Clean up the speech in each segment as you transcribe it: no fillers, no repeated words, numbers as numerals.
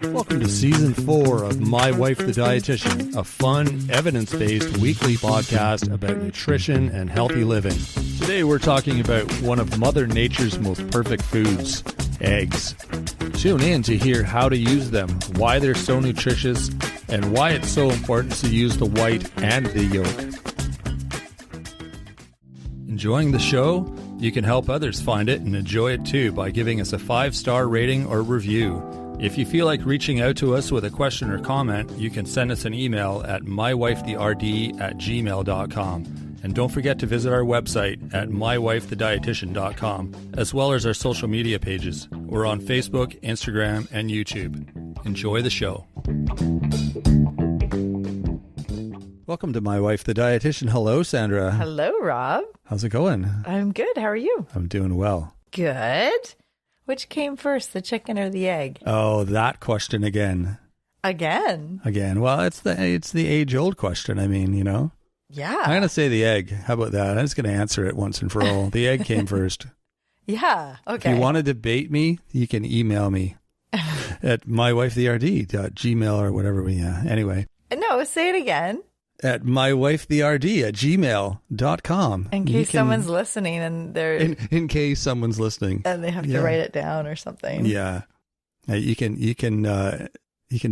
Welcome to Season 4 of My Wife the Dietitian, a fun, evidence-based weekly podcast about nutrition and healthy living. Today we're talking about one of Mother Nature's most perfect foods, eggs. Tune in to hear how to use them, why they're so nutritious, and why it's so important to use the white and the yolk. Enjoying the show? You can help others find it and enjoy it too by giving us a 5-star rating or review. If you feel like reaching out to us with a question or comment, you can send us an email at mywifetherd@gmail.com. And don't forget to visit our website at mywifethedietitian.com, as well as our social media pages. We're on Facebook, Instagram, and YouTube. Enjoy the show. Welcome to My Wife the Dietitian. Hello, Sandra. Hello, Rob. How's it going? I'm good. How are you? I'm doing well. Good. Which came first, the chicken or the egg? Oh, that question again. Again? Well, it's the age-old question. I mean, you know. Yeah. I'm going to say the egg. How about that? I'm just going to answer it once and for all. The egg came first. Yeah. Okay. If you want to debate me, you can email me at mywifetherd.gmail or whatever Anyway. No, say it again. At mywifetherd@gmail.com. In case someone's listening and they're... In case someone's listening. And they have to write it down or something. Yeah. You can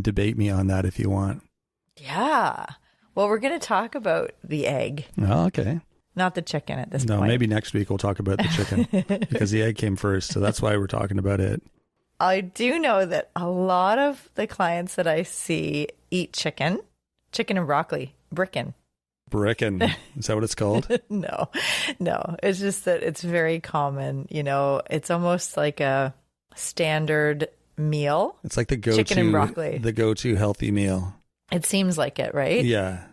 debate me on that if you want. Yeah. Well, we're going to talk about the egg. Oh, okay. Not the chicken at this point. No, maybe next week we'll talk about the chicken because the egg came first. So that's why we're talking about it. I do know that a lot of the clients that I see eat chicken and broccoli. Brickin'. Is that what it's called? No. It's just that it's very common. You know, it's almost like a standard meal. It's like the go-to chicken and broccoli. The go-to healthy meal. It seems like it, right? Yeah.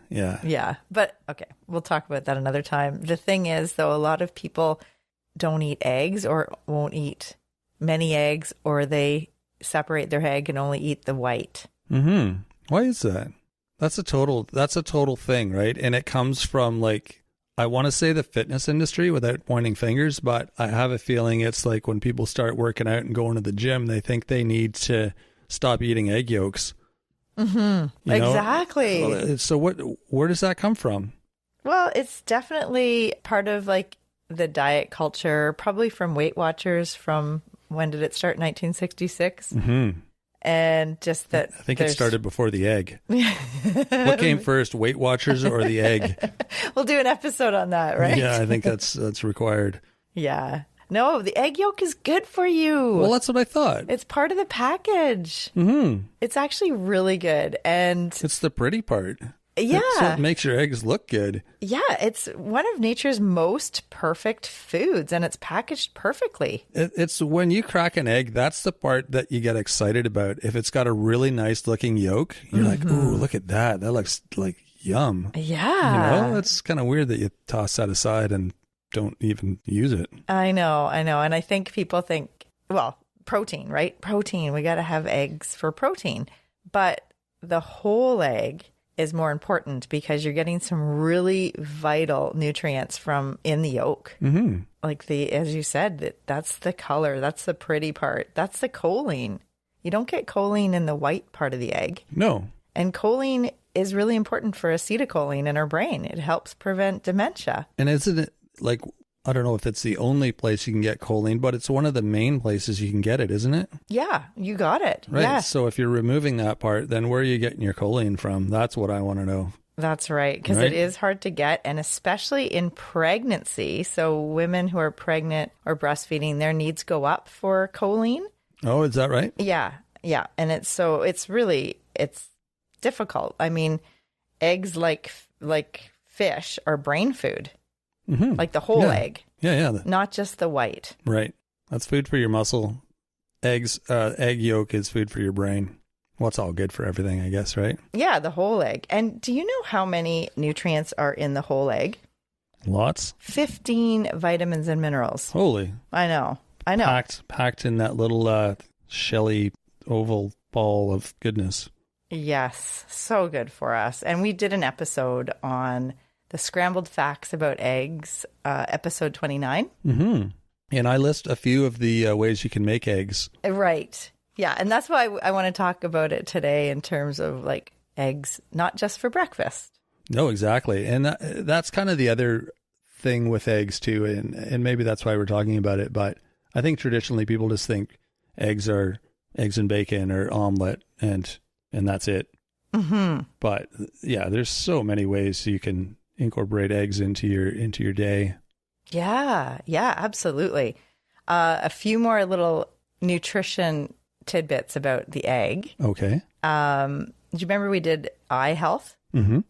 But okay, we'll talk about that another time. The thing is, though, a lot of people don't eat eggs or won't eat many eggs, or they separate their egg and only eat the white. Mm-hmm. Why is that? That's a total thing, right? And it comes from, like, I want to say the fitness industry without pointing fingers, but I have a feeling it's like when people start working out and going to the gym, they think they need to stop eating egg yolks. Mm-hmm. Exactly. So where does that come from? Well, it's definitely part of like the diet culture, probably from Weight Watchers. From when did it start? 1966. Mm-hmm. And just that I think it started before the egg. What came first, Weight Watchers or the egg? We'll do an episode on that, right? Yeah, I think that's required. Yeah. No, the egg yolk is good for you. Well, that's what I thought. It's part of the package. Mm-hmm. It's actually really good. And it's the pretty part. Yeah. So it makes your eggs look good. Yeah, it's one of nature's most perfect foods, and it's packaged perfectly. It's when you crack an egg, that's the part that you get excited about. If it's got a really nice looking yolk, you're like, ooh, look at that. That looks like yum. Yeah. You know, it's kind of weird that you toss that aside and don't even use it. I know. And I think people think, well, protein, right? Protein. We got to have eggs for protein. But the whole egg is more important because you're getting some really vital nutrients from in the yolk. Mm-hmm. Like as you said, that's the color. That's the pretty part. That's the choline. You don't get choline in the white part of the egg. No. And choline is really important for acetylcholine in our brain. It helps prevent dementia. And isn't it like, I don't know if it's the only place you can get choline, but it's one of the main places you can get it, isn't it? Yeah, you got it. Right. Yeah. So if you're removing that part, then where are you getting your choline from? That's what I want to know. That's right, because it is hard to get, and especially in pregnancy. So women who are pregnant or breastfeeding, their needs go up for choline. Oh, is that right? Yeah. And it's difficult. I mean, eggs like fish are brain food. Mm-hmm. Like the whole egg. Yeah. Not just the white. Right. That's food for your muscle. Egg yolk is food for your brain. Well, it's all good for everything, I guess, right? Yeah, the whole egg. And do you know how many nutrients are in the whole egg? Lots. 15 vitamins and minerals. Holy. I know. Packed in that little shelly oval ball of goodness. Yes. So good for us. And we did an episode on the scrambled facts about eggs, episode 29. Mm-hmm. And I list a few of the ways you can make eggs. Right. Yeah. And that's why I want to talk about it today in terms of like eggs, not just for breakfast. No, exactly. And that's kind of the other thing with eggs too. And maybe that's why we're talking about it. But I think traditionally people just think eggs are eggs and bacon or omelet and that's it. Mm-hmm. But yeah, there's so many ways you can incorporate eggs into your day. Yeah, absolutely. A few more little nutrition tidbits about the egg. Okay. Do you remember we did eye health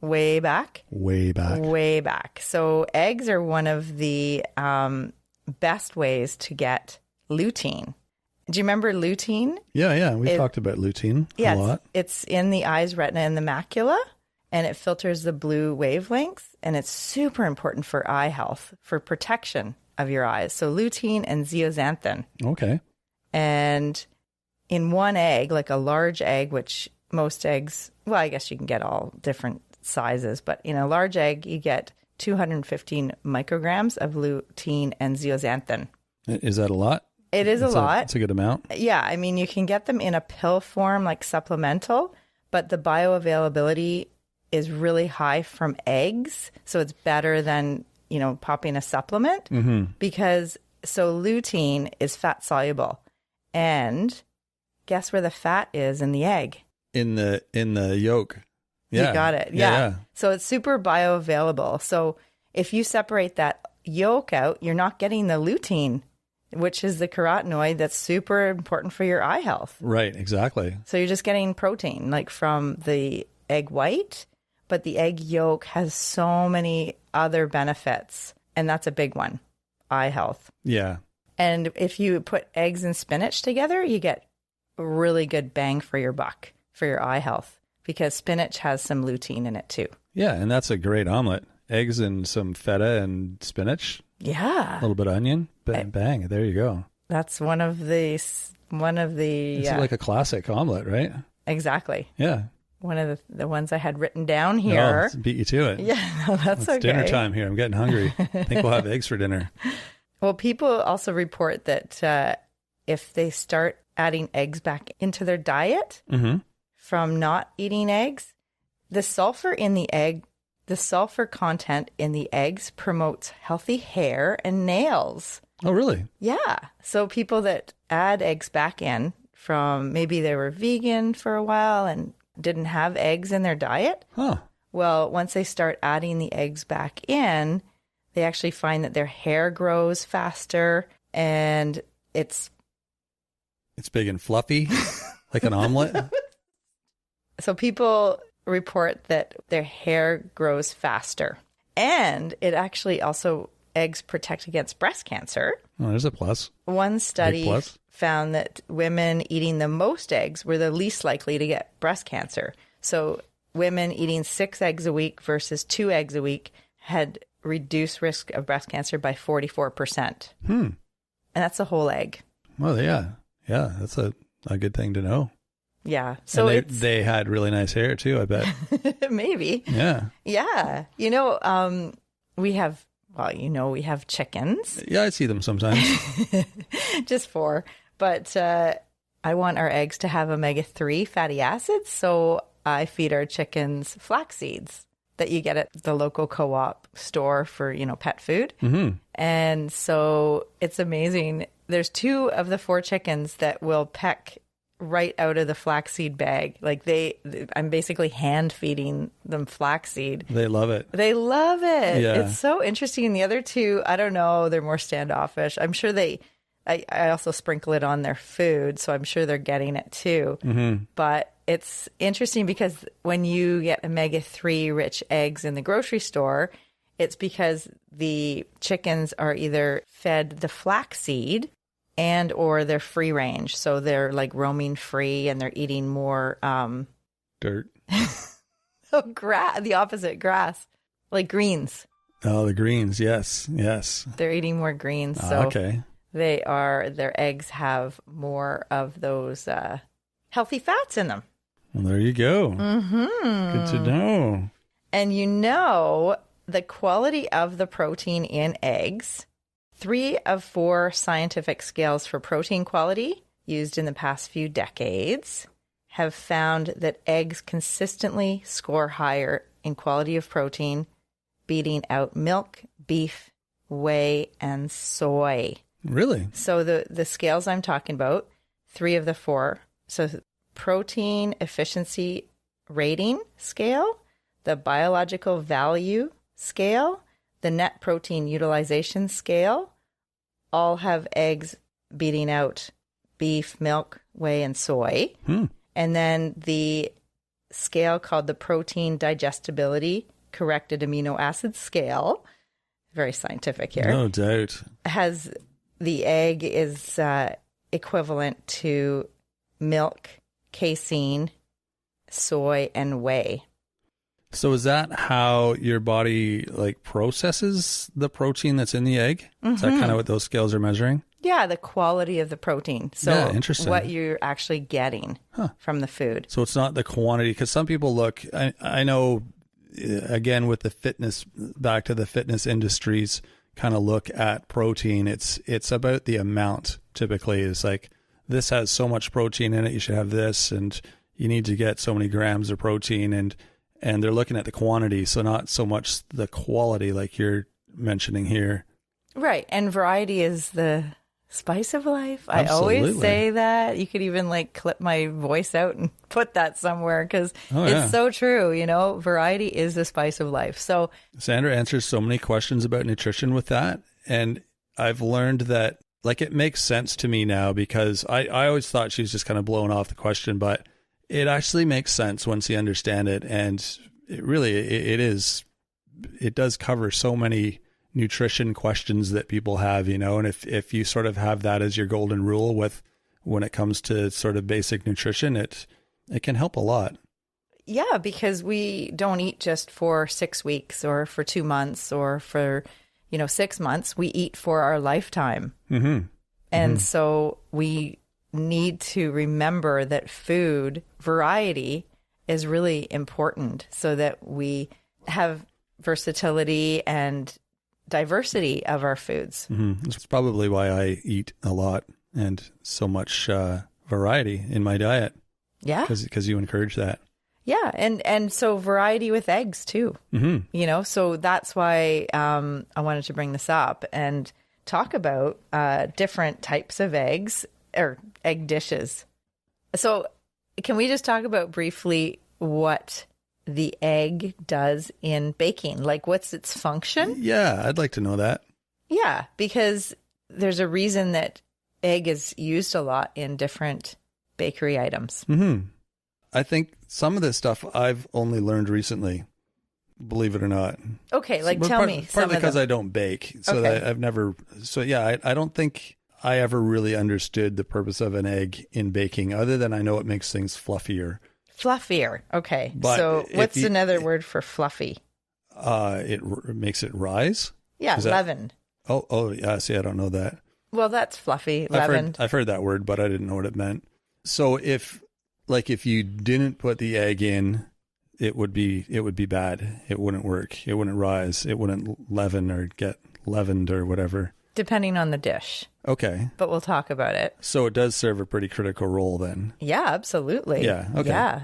way back? Way back. So eggs are one of the best ways to get lutein. Do you remember lutein? Yeah. We've talked about lutein a lot. It's in the eyes, retina, and the macula, and it filters the blue wavelengths, and it's super important for eye health, for protection of your eyes. So lutein and zeaxanthin. Okay. And in one egg, like a large egg, which most eggs, well, I guess you can get all different sizes, but in a large egg, you get 215 micrograms of lutein and zeaxanthin. Is that a lot? It is a lot. It's a good amount. Yeah. I mean, you can get them in a pill form, like supplemental, but the bioavailability is really high from eggs. So it's better than, popping a supplement because lutein is fat soluble. And guess where the fat is in the egg? In the yolk. Yeah. You got it. Yeah. So it's super bioavailable. So if you separate that yolk out, you're not getting the lutein, which is the carotenoid that's super important for your eye health. Right, exactly. So you're just getting protein like from the egg white, but the egg yolk has so many other benefits, and that's a big one, eye health. Yeah. And if you put eggs and spinach together, you get a really good bang for your buck for your eye health because spinach has some lutein in it too. Yeah, and that's a great omelet. Eggs and some feta and spinach. Yeah. A little bit of onion. Bang. There you go. That's one of the It's like a classic omelet, right? Exactly. Yeah. One of the ones I had written down here. No, beat you to it. Yeah, no, that's okay. It's dinner time here. I'm getting hungry. I think we'll have eggs for dinner. Well, people also report that if they start adding eggs back into their diet from not eating eggs, the sulfur content in the eggs promotes healthy hair and nails. Oh, really? Yeah. So people that add eggs back in from maybe they were vegan for a while and didn't have eggs in their diet. Huh. Well, once they start adding the eggs back in, they actually find that their hair grows faster and it's big and fluffy, like an omelet. So people report that their hair grows faster. And it actually also, eggs protect against breast cancer. Oh, there's a plus. One study found that women eating the most eggs were the least likely to get breast cancer. So women eating 6 eggs a week versus 2 eggs a week had reduced risk of breast cancer by 44%. And that's a whole egg. Well, yeah. Yeah, that's a good thing to know. Yeah. So and they had really nice hair too, I bet. Maybe. Yeah. Yeah. We have chickens. Yeah, I see them sometimes. Just 4. But I want our eggs to have omega-3 fatty acids. So I feed our chickens flax seeds that you get at the local co-op store for, pet food. And so it's amazing. There's 2 of the 4 chickens that will peck right out of the flaxseed bag. Like I'm basically hand feeding them flaxseed. They love it. Yeah. It's so interesting. And the other 2, I don't know, they're more standoffish. I'm sure I also sprinkle it on their food, so I'm sure they're getting it too. But it's interesting because when you get omega-3 rich eggs in the grocery store, it's because the chickens are either fed the flaxseed and or they're free range. So they're like roaming free and they're eating more dirt. The opposite, grass. Like greens. Oh, the greens, yes. They're eating more greens. So okay. Their eggs have more of those healthy fats in them. Well, there you go. Good to know. And the quality of the protein in eggs, 3 of 4 scientific scales for protein quality used in the past few decades have found that eggs consistently score higher in quality of protein, beating out milk, beef, whey, and soy. Really? So the scales I'm talking about, 3 of the 4. So protein efficiency rating scale, the biological value scale, the net protein utilization scale, all have eggs beating out beef, milk, whey, and soy. And then the scale called the protein digestibility corrected amino acid scale, very scientific here. No doubt. Has the egg is equivalent to milk, casein, soy, and whey. So is that how your body like processes the protein that's in the egg? Is that kind of what those scales are measuring? Yeah, the quality of the protein. So yeah, interesting. What you're actually getting from the food. So it's not the quantity, because some people look, I know, again, with the fitness, back to the fitness industries, kind of look at protein. It's about the amount typically. It's like, this has so much protein in it, you should have this, and you need to get so many grams of protein, and they're looking at the quantity, so not so much the quality like you're mentioning here. Right. And variety is the spice of life. Absolutely. I always say that. You could even like clip my voice out and put that somewhere, because it's so true. You know, variety is the spice of life. So Sandra answers so many questions about nutrition with that. And I've learned that, like, it makes sense to me now, because I always thought she was just kind of blowing off the question, but it actually makes sense once you understand it. And it really, it does cover so many nutrition questions that people have, you know, and if you sort of have that as your golden rule with when it comes to sort of basic nutrition, it can help a lot. Yeah, because we don't eat just for 6 weeks or for 2 months or for, 6 months. We eat for our lifetime. And so we need to remember that food variety is really important, so that we have versatility and diversity of our foods. That's probably why I eat a lot and so much variety in my diet. Yeah. Because you encourage that. Yeah. And so variety with eggs too, so that's why I wanted to bring this up and talk about different types of eggs or egg dishes. So can we just talk about briefly what the egg does in baking? Like, what's its function? Yeah, I'd like to know that. Yeah, because there's a reason that egg is used a lot in different bakery items. I think some of this stuff I've only learned recently, believe it or not. Okay, tell me. Partly because I don't bake, so that I've never. So yeah, I don't think I ever really understood the purpose of an egg in baking, other than I know it makes things fluffier. Fluffier. Okay. But so what's another word for fluffy? It makes it rise? Yeah, leavened. Oh, yeah. See, I don't know that. Well, that's fluffy, leavened. I've heard that word, but I didn't know what it meant. So if you didn't put the egg in, it would be bad. It wouldn't work. It wouldn't rise. It wouldn't leaven or get leavened or whatever. Depending on the dish. Okay. But we'll talk about it. So it does serve a pretty critical role then. Yeah, absolutely. Yeah. Okay.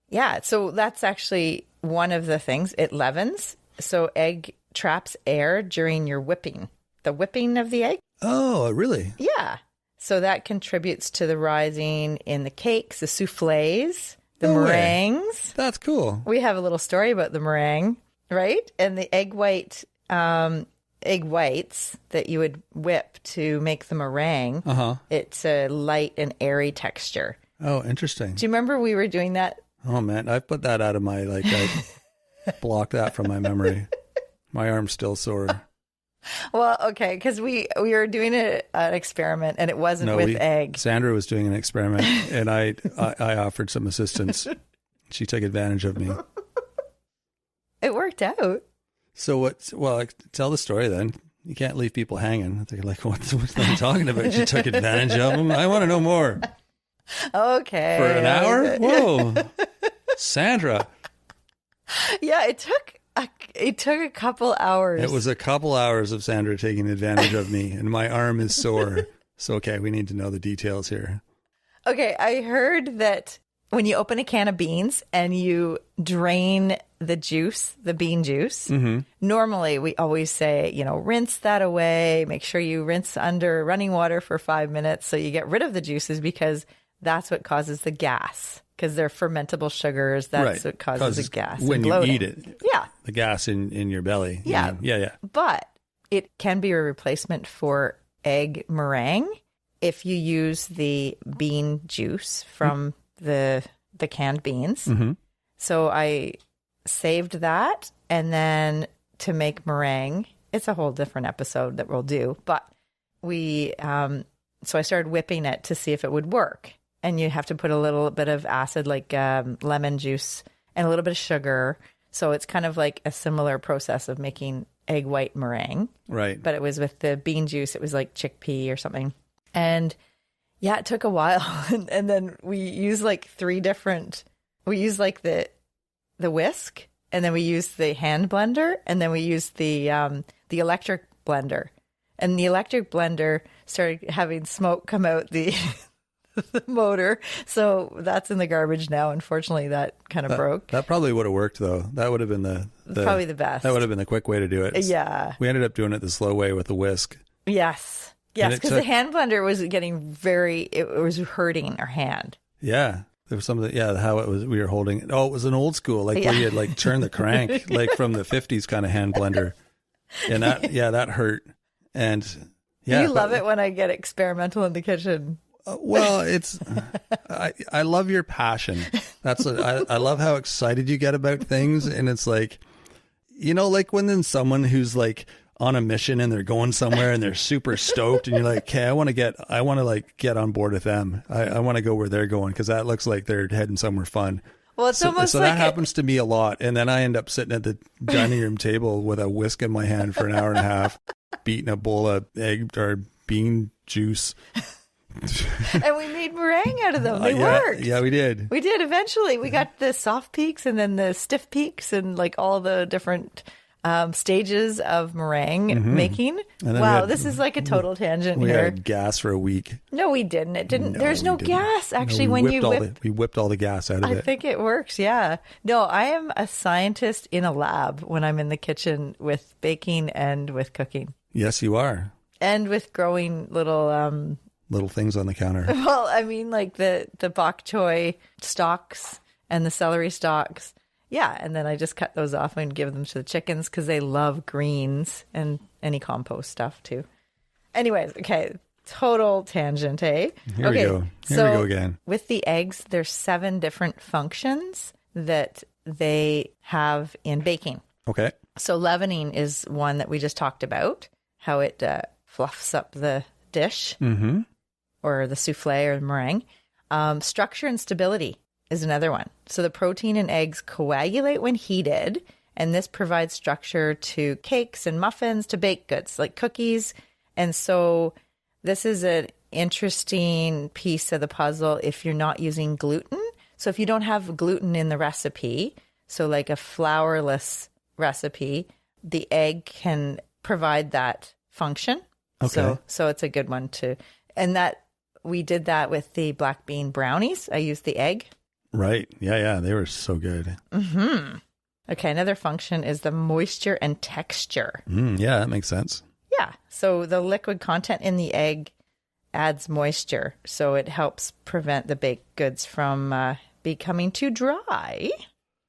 Yeah. So that's actually one of the things. It leavens. So egg traps air during your whipping. The whipping of the egg. Oh, really? Yeah. So that contributes to the rising in the cakes, the soufflés, the meringues. That's cool. We have a little story about the meringue, right? And the egg whites that you would whip to make the meringue. It's a light and airy texture. Oh, interesting. Do you remember we were doing that? Oh man, I've put that out of my I blocked that from my memory. My arm's still sore. Well, okay, because we were doing an experiment, and it wasn't with eggs. Sandra was doing an experiment, and I offered some assistance. She took advantage of me. It worked out. So tell the story then. You can't leave people hanging. They're like, what are you talking about? She took advantage of them. I want to know more. Okay. For an hour? Whoa. Sandra. Yeah, it took a couple hours. It was a couple hours of Sandra taking advantage of me, and my arm is sore. So, okay, we need to know the details here. Okay, I heard that when you open a can of beans and you drain the juice, the bean juice, normally we always say, rinse that away. Make sure you rinse under running water for 5 minutes so you get rid of the juices, because that's what causes the gas. Because they're fermentable sugars. That's what causes the gas. When you eat it. Yeah. The gas in your belly. Yeah. Yeah. But it can be a replacement for egg meringue if you use the bean juice from the canned beans. So I saved that, and then to make meringue, it's a whole different episode that we'll do. But so I started whipping it to see if it would work. And you have to put a little bit of acid, like lemon juice, and a little bit of sugar. So it's kind of like a similar process of making egg white meringue. Right. But it was with the bean juice. It was like chickpea or something. And yeah, it took a while. And then we used like we used like the whisk, and then we used the hand blender, and then we used the electric blender. And the electric blender started having smoke come out the motor. So that's in the garbage now. Unfortunately, that kind of broke. That probably would have worked, though. That would have been probably the best. That would have been the quick way to do it. Yeah. We ended up doing it the slow way with the whisk. Yes, because the hand blender was getting it was hurting our hand. Yeah. There was something, how it was, we were holding it. Oh, it was an old school, where you had like turned the crank, like from the 50s kind of hand blender. And that hurt. And you love it when I get experimental in the kitchen. Well, I love your passion. I love how excited you get about things. And it's like, like when then someone who's like on a mission and they're going somewhere and they're super stoked, and you're like, okay, I want to get on board with them. I want to go where they're going, because that looks like they're heading somewhere fun. Well, it's almost so that happens to me a lot. And then I end up sitting at the dining room table with a whisk in my hand for an hour and a half, beating a bowl of egg or bean juice. And we made meringue out of them. They worked. Yeah, we did. We did eventually. We got the soft peaks and then the stiff peaks, and like all the different stages of meringue making. Wow, this is like a total tangent we here. We had gas for a week. No, we didn't. It didn't. There's no gas actually when you whip. We whipped all the gas out of it. I think it works. Yeah. No, I am a scientist in a lab when I'm in the kitchen with baking and with cooking. Yes, you are. And with growing little things on the counter. Well, I mean, like the bok choy stalks and the celery stalks. Yeah, and then I just cut those off and give them to the chickens because they love greens and any compost stuff too. Anyways, okay, total tangent, eh? Here we go. Here we go again. With the eggs, there's 7 different functions that they have in baking. Okay. So leavening is one that we just talked about, how it fluffs up the dish or the souffle or the meringue. Structure and stability is another one. So the protein in eggs coagulate when heated, and this provides structure to cakes and muffins, to baked goods like cookies. And so this is an interesting piece of the puzzle if you're not using gluten. So if you don't have gluten in the recipe, so like a flourless recipe, the egg can provide that function. Okay. So it's a good one to, and that we did that with the black bean brownies. I used the egg. Right. Yeah. They were so good. Okay. Another function is the moisture and texture. Yeah, that makes sense. Yeah. So the liquid content in the egg adds moisture. So it helps prevent the baked goods from becoming too dry.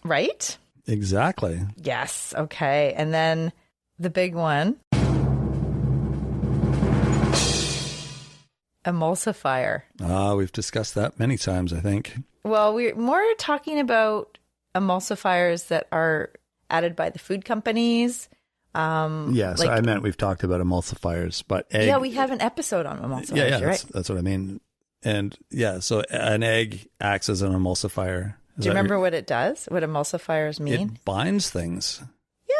Right? Exactly. Yes. Okay. And then the big one, emulsifier. We've discussed that many times, I think. Well, we're more talking about emulsifiers that are added by the food companies. Yeah, so I meant we've talked about emulsifiers, but egg... Yeah, we have an episode on emulsifiers, right? That's what I mean. And yeah, so an egg acts as an emulsifier. Do you remember what it does? What emulsifiers mean? It binds things.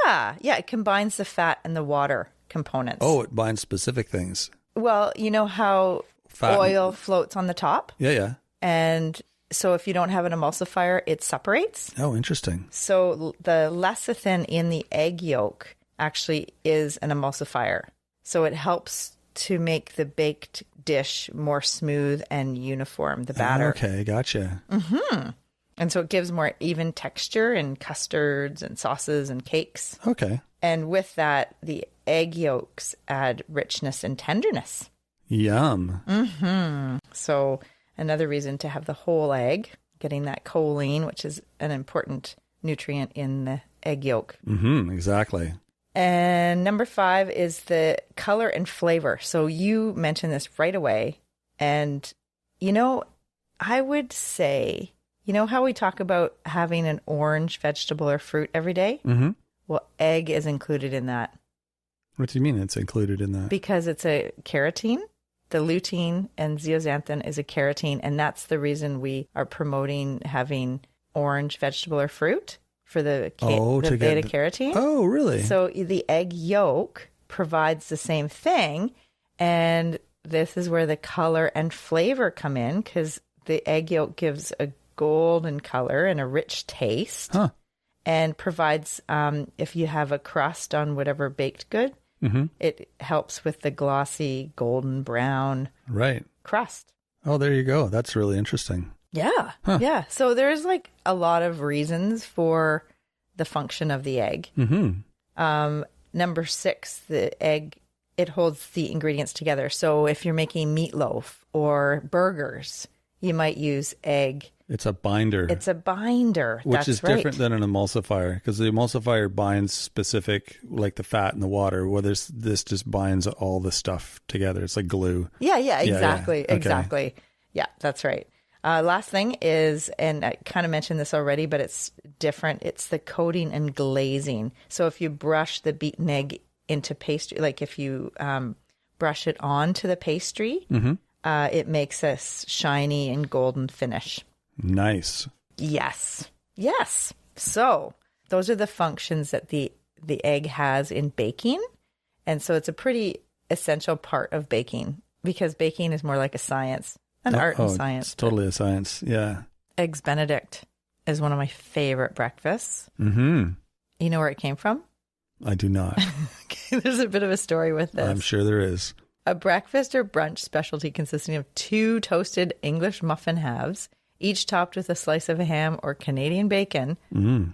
Yeah, it combines the fat and the water components. Oh, it binds specific things. Well, you know how oil floats on the top? Yeah. And so if you don't have an emulsifier, it separates. Oh, interesting. So the lecithin in the egg yolk actually is an emulsifier. So it helps to make the baked dish more smooth and uniform, the batter. Okay, gotcha. And so it gives more even texture in custards and sauces and cakes. Okay. And with that, the egg yolks add richness and tenderness. Yum. So another reason to have the whole egg, getting that choline, which is an important nutrient in the egg yolk. Exactly. And number 5 is the color and flavor. So you mentioned this right away. And, I would say, how we talk about having an orange vegetable or fruit every day? Well, egg is included in that. What do you mean it's included in that? Because it's a carotene. The lutein and zeaxanthin is a carotene. And that's the reason we are promoting having orange vegetable or fruit for the beta carotene. Oh, really? So the egg yolk provides the same thing. And this is where the color and flavor come in, because the egg yolk gives a golden color and a rich taste, and provides, if you have a crust on whatever baked good, it helps with the glossy golden brown crust. Oh, there you go. That's really interesting. Yeah. Yeah. So there's like a lot of reasons for the function of the egg. Number 6, the egg, it holds the ingredients together. So if you're making meatloaf or burgers, you might use egg. It's a binder. Which is different than an emulsifier, because the emulsifier binds specific, like the fat in the water, where this just binds all the stuff together. It's like glue. Yeah, exactly. Okay. Exactly. Yeah, that's right. Last thing is, and I kind of mentioned this already, but it's different. It's the coating and glazing. So if you brush the beaten egg into pastry, like if you brush it onto the pastry, it makes a shiny and golden finish. Nice. Yes. So those are the functions that the egg has in baking. And so it's a pretty essential part of baking, because baking is more like a science. An art and science. It's totally a science, yeah. Eggs Benedict is one of my favorite breakfasts. You know where it came from? I do not. Okay, there's a bit of a story with this. I'm sure there is. A breakfast or brunch specialty consisting of 2 toasted English muffin halves, each topped with a slice of ham or Canadian bacon,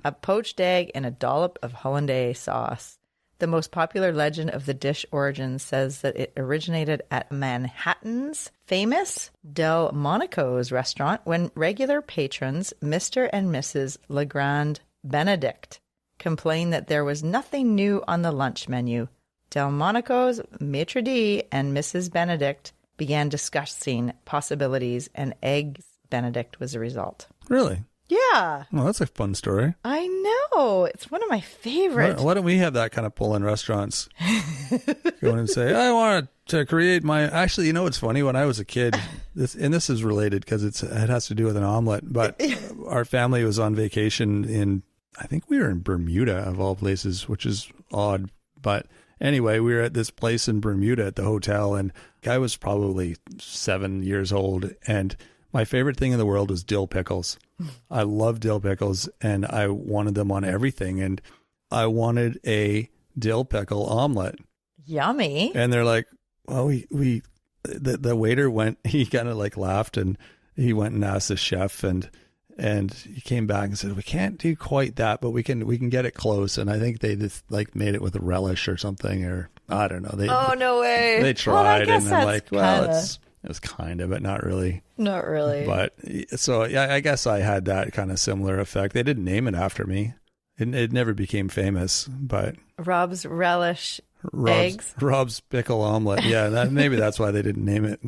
a poached egg, and a dollop of hollandaise sauce. The most popular legend of the dish origin says that it originated at Manhattan's famous Delmonico's restaurant when regular patrons, Mr. and Mrs. Legrand Benedict, complained that there was nothing new on the lunch menu. Delmonico's maitre d' and Mrs. Benedict began discussing possibilities, and Eggs Benedict was the result. Really? Yeah. Well, that's a fun story. I know. It's one of my favorites. Why don't we have that kind of pull in restaurants? Go in and say, I want to create my... Actually, you know what's funny? When I was a kid, this is related because it has to do with an omelet, but our family was on vacation in... I think we were in Bermuda, of all places, which is odd. But anyway, we were at this place in Bermuda at the hotel, and I was probably 7 years old, and my favorite thing in the world was dill pickles. I love dill pickles, and I wanted them on everything. And I wanted a dill pickle omelet. Yummy. And they're like, well, the waiter went, he kind of like laughed, and he went and asked the chef, and he came back and said, we can't do quite that, but we can get it close. And I think they just like made it with a relish or something, or I don't know. Oh, no way. They tried, and I'm like, well, it was kind of, but not really. Not really. But so, yeah, I guess I had that kind of similar effect. They didn't name it after me. It never became famous, but... Rob's relish eggs. Rob's pickle omelet. Yeah, maybe that's why they didn't name it.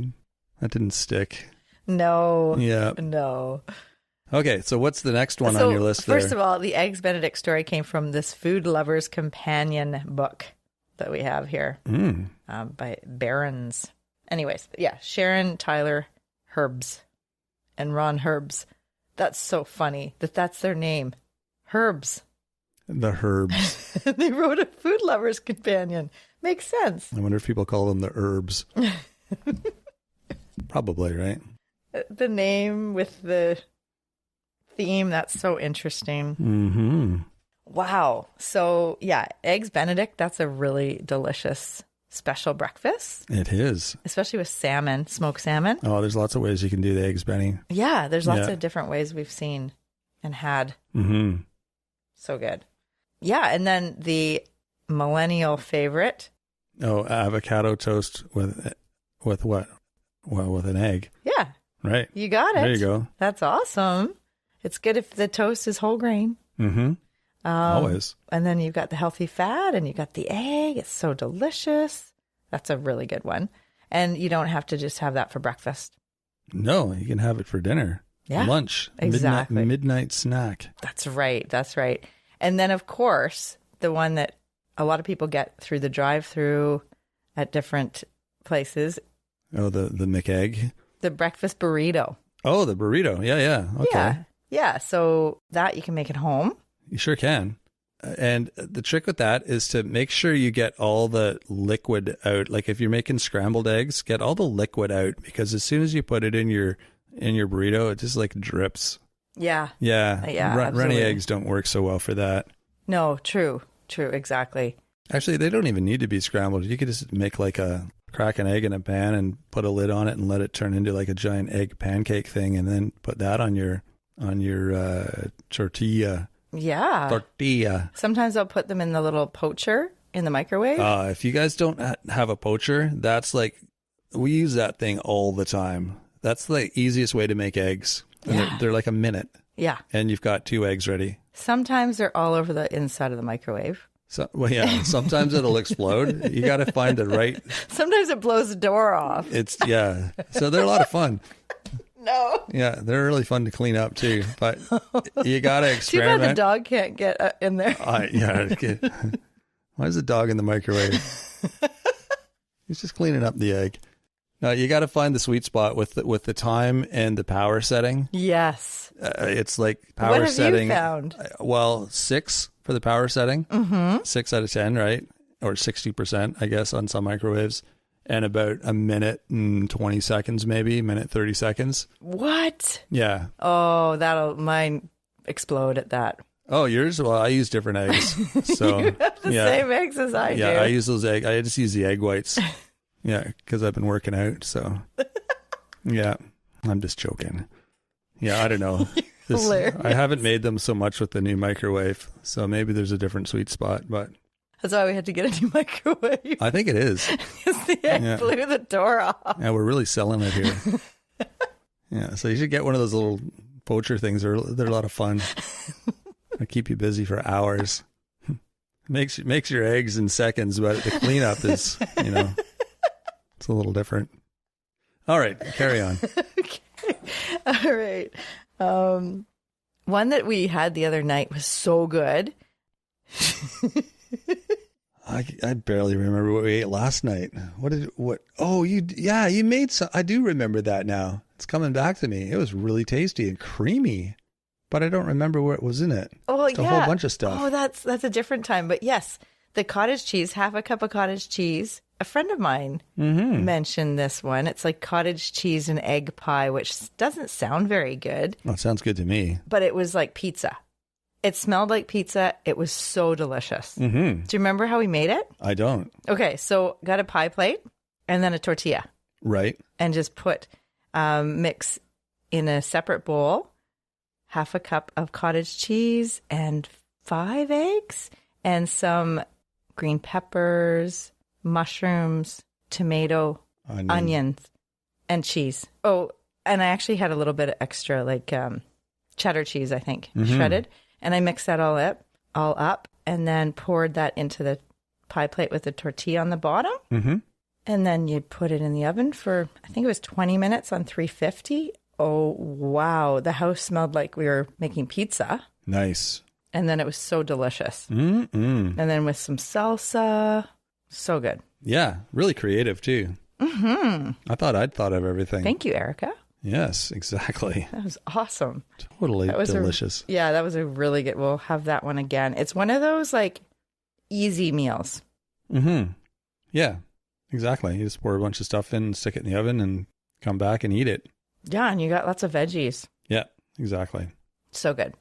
That didn't stick. No. Yeah. No. Okay, so what's the next one on your list there? First of all, the Eggs Benedict story came from this Food Lover's Companion book that we have here by Barron's. Anyways, yeah, Sharon Tyler Herbs and Ron Herbs. That's so funny that's their name. Herbs. The Herbs. They wrote a Food Lover's Companion. Makes sense. I wonder if people call them the Herbs. Probably, right? The name with the theme, that's so interesting. Mm-hmm. Wow. So, yeah, Eggs Benedict, that's a really delicious special breakfasts. It is. Especially with salmon, smoked salmon. Oh, there's lots of ways you can do the eggs, Benny. Yeah, there's lots of different ways we've seen and had. Mm-hmm. So good. Yeah, and then the millennial favorite. Oh, avocado toast with what? Well, with an egg. Yeah. Right. You got it. There you go. That's awesome. It's good if the toast is whole grain. Mm-hmm. Always. And then you've got the healthy fat and you got the egg. It's so delicious. That's a really good one. And you don't have to just have that for breakfast. No, you can have it for dinner. Yeah. Lunch. Exactly. Midnight snack. That's right. That's right. And then, of course, the one that a lot of people get through the drive-through at different places. Oh, the McEgg? The breakfast burrito. Oh, the burrito. Yeah. Okay. Yeah. So that you can make at home. You sure can. And the trick with that is to make sure you get all the liquid out. Like if you're making scrambled eggs, get all the liquid out, because as soon as you put it in your burrito, it just like drips. Yeah. Yeah. Runny eggs don't work so well for that. No, true, exactly. Actually, they don't even need to be scrambled. You could just make crack an egg in a pan and put a lid on it and let it turn into like a giant egg pancake thing, and then put that on your tortilla. Yeah. Tortilla. Sometimes I'll put them in the little poacher in the microwave. If you guys don't have a poacher, that's like, we use that thing all the time. That's the easiest way to make eggs. And they're like a minute. Yeah. And you've got 2 eggs ready. Sometimes they're all over the inside of the microwave. So, well, yeah, sometimes it'll explode. You got to find the right. Sometimes it blows the door off. So they're a lot of fun. No. Yeah, they're really fun to clean up too. But you got to experiment. Too bad the dog can't get in there. Why is the dog in the microwave? He's just cleaning up the egg. No, you got to find the sweet spot with the time and the power setting. Yes. It's like power setting. What have you found? Well, 6 for the power setting. Mm-hmm. 6 out of 10, right? Or 60%, I guess, on some microwaves. And about a minute and 20 seconds, maybe, minute 30 seconds. What? Yeah. Oh, mine explode at that. Oh, yours? Well, I use different eggs. So you have the same eggs as I do. Yeah, I use those eggs. I just use the egg whites. Yeah, because I've been working out. So, yeah, I'm just joking. Yeah, I don't know. I haven't made them so much with the new microwave. So maybe there's a different sweet spot, but. That's why we had to get a new microwave. I think it is. Because the egg blew the door off. Yeah, we're really selling it here. Yeah, so you should get one of those little poacher things. They're a lot of fun. They keep you busy for hours. Makes your eggs in seconds, but the cleanup is, it's a little different. All right, carry on. Okay. All right. One that we had the other night was so good. I barely remember what we ate last night. You made some. I do remember that now. It's coming back to me. It was really tasty and creamy, but I don't remember what was in it. Oh, it's a whole bunch of stuff. Oh, that's a different time. But yes, the cottage cheese, half a cup of cottage cheese. A friend of mine mentioned this one. It's like cottage cheese and egg pie, which doesn't sound very good. Well, it sounds good to me. But it was like pizza. It smelled like pizza. It was so delicious. Mm-hmm. Do you remember how we made it? I don't. Okay, so got a pie plate and then a tortilla. Right. And just mix in a separate bowl, half a cup of cottage cheese and 5 eggs and some green peppers, mushrooms, tomato, onions, and cheese. Oh, and I actually had a little bit of extra, like cheddar cheese, I think, shredded. And I mixed that all up, and then poured that into the pie plate with the tortilla on the bottom. Mm-hmm. And then you put it in the oven for, I think it was 20 minutes on 350. Oh, wow. The house smelled like we were making pizza. Nice. And then it was so delicious. Mm-mm. And then with some salsa. So good. Yeah. Really creative, too. Mm-hmm. I thought I'd thought of everything. Thank you, Erica. Yes, exactly. That was awesome. Totally delicious. That was a really good. We'll have that one again. It's one of those like easy meals. Mm-hmm. Yeah, exactly. You just pour a bunch of stuff in, stick it in the oven, and come back and eat it. Yeah, and you got lots of veggies. Yeah, exactly. So good.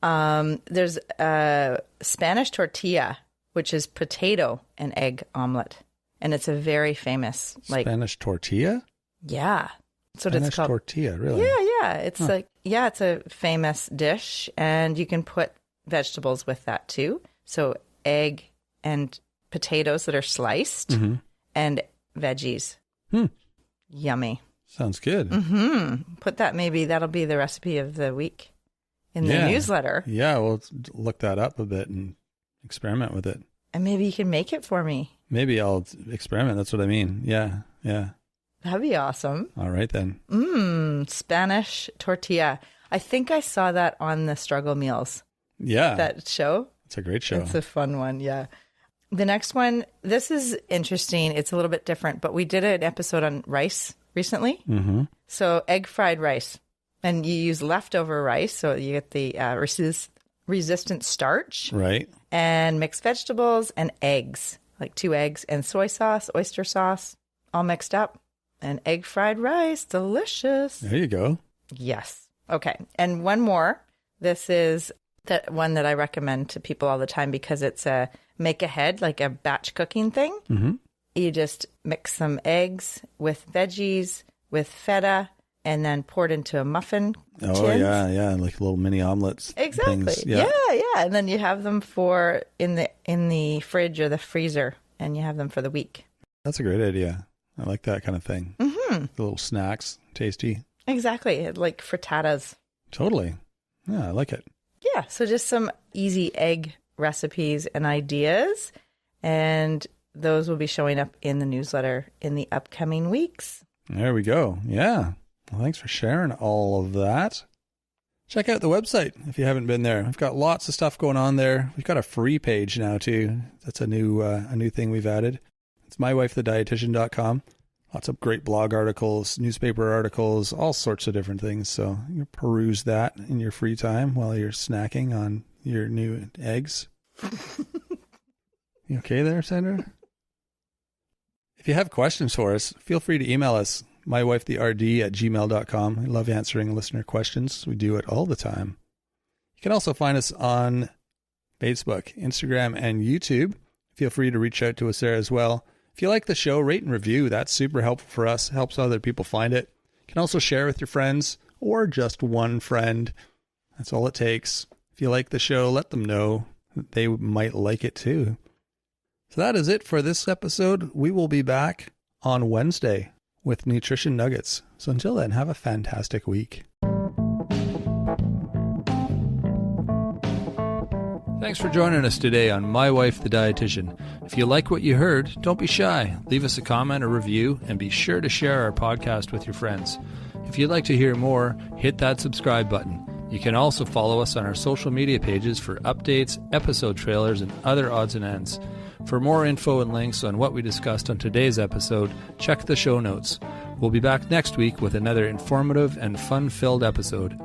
There's a Spanish tortilla, which is potato and egg omelet. and it's a very famous Spanish tortilla. Yeah, that's what Spanish it's called. Tortilla, really? Yeah. It's it's a famous dish, and you can put vegetables with that too. So egg and potatoes that are sliced, and veggies. Yummy. Sounds good. Put that, maybe that'll be the recipe of the week in the newsletter. Yeah, we'll look that up a bit and experiment with it. And maybe you can make it for me. Maybe I'll experiment. That's what I mean. Yeah. That'd be awesome. All right, then. Spanish tortilla. I think I saw that on the Struggle Meals. Yeah. That show. It's a great show. It's a fun one, yeah. The next one, this is interesting. It's a little bit different, but we did an episode on rice recently. So egg fried rice. And you use leftover rice, so you get the resistant starch. Right. And mixed vegetables and eggs, like 2 eggs and soy sauce, oyster sauce, all mixed up. And egg fried rice, delicious. There you go. Yes. Okay. And one more. This is the one that I recommend to people all the time because it's a make ahead, like a batch cooking thing. You just mix some eggs with veggies, with feta, and then pour it into a muffin tin. Yeah, like little mini omelets. Exactly. Things. Yeah, and then you have them for in the fridge or the freezer, and you have them for the week. That's a great idea. I like that kind of thing. The little snacks, tasty. Exactly, like frittatas. Totally. Yeah, I like it. Yeah, so just some easy egg recipes and ideas, and those will be showing up in the newsletter in the upcoming weeks. There we go. Yeah. Well, thanks for sharing all of that. Check out the website if you haven't been there. We've got lots of stuff going on there. We've got a free page now too. That's a new thing we've added. It's mywifethedietitian.com. Lots of great blog articles, newspaper articles, all sorts of different things. So you peruse that in your free time while you're snacking on your new eggs. You okay there, Sandra? If you have questions for us, feel free to email us, mywifetherd@gmail.com. I love answering listener questions. We do it all the time. You can also find us on Facebook, Instagram, and YouTube. Feel free to reach out to us there as well. If you like the show, rate and review. That's super helpful for us. Helps other people find it. You can also share with your friends or just one friend. That's all it takes. If you like the show, let them know that they might like it too. So that is it for this episode. We will be back on Wednesday with Nutrition Nuggets. So until then, have a fantastic week. Thanks for joining us today on My Wife the Dietitian. If you like what you heard, don't be shy. Leave us a comment or review, and be sure to share our podcast with your friends. If you'd like to hear more, hit that subscribe button. You can also follow us on our social media pages for updates, episode trailers, and other odds and ends. For more info and links on what we discussed on today's episode, check the show notes. We'll be back next week with another informative and fun-filled episode.